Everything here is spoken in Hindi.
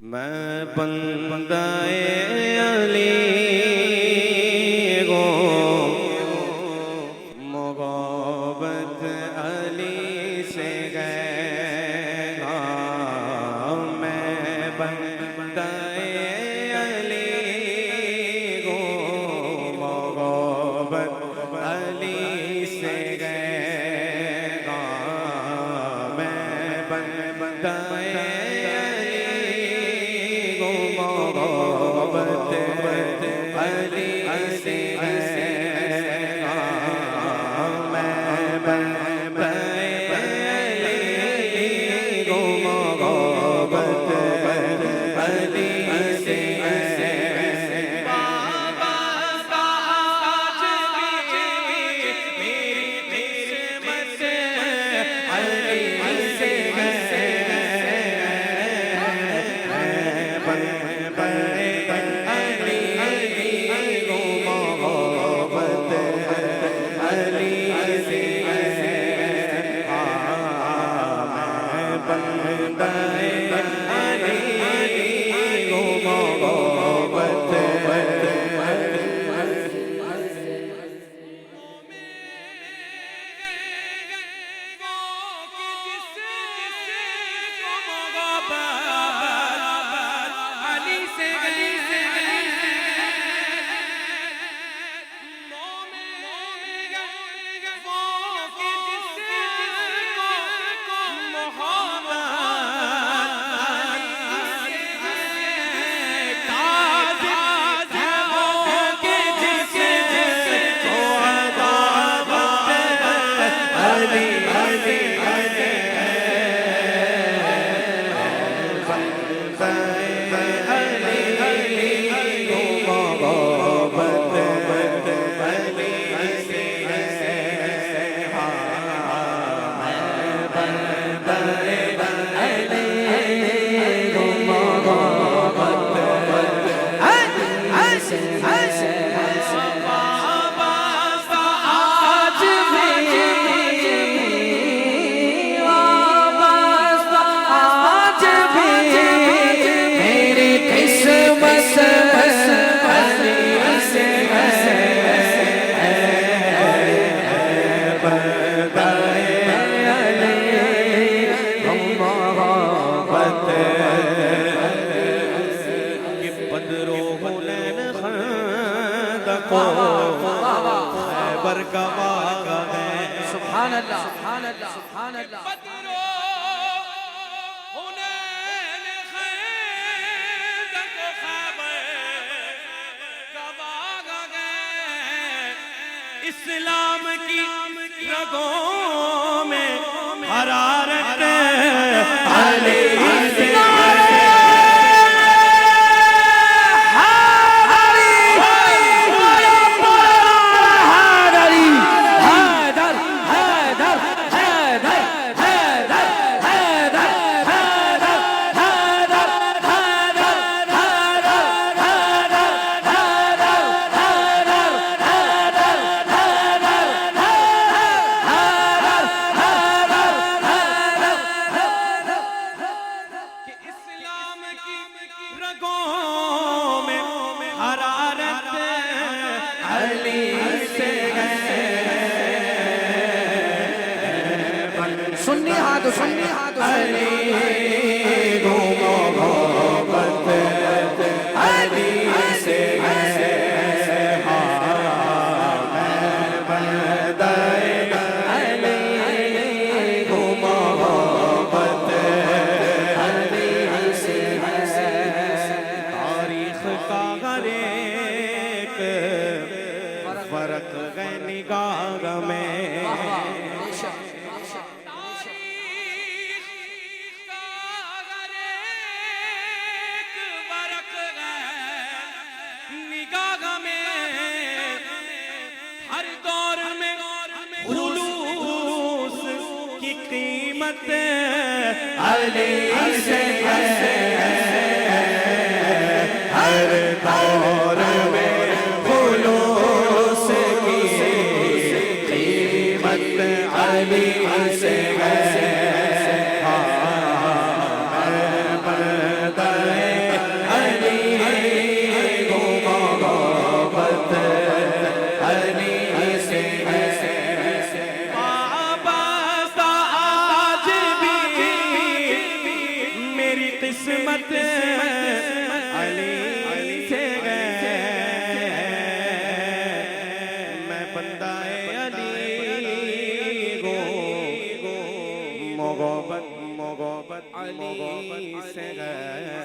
मैं बंदाए अली गो मोहब्बत अली से गया। मैं बंदाए अली गो मोहब्बत अली से गया। मैं बंदाए सुभान अल्लाह, सुभान अल्लाह, सुभान अल्लाह। इस्लाम की रगों में हरारत अली से सुन्नी हाथ, सुन्नी हाथ, अली गो मोहब्बत अली से गया। मैं बंदाए अली गो मोहब्बत अली से गया। तारीख का हर एक फर्क है निगाह में। हर दौर में खुलूस की कीमत अली से है। हर दौर में खुलूस की कीमत अली से है। मैं बंदाए अली से है, मैं बंदाए अली गो, मोहब्बत मोहब्बत अली से है।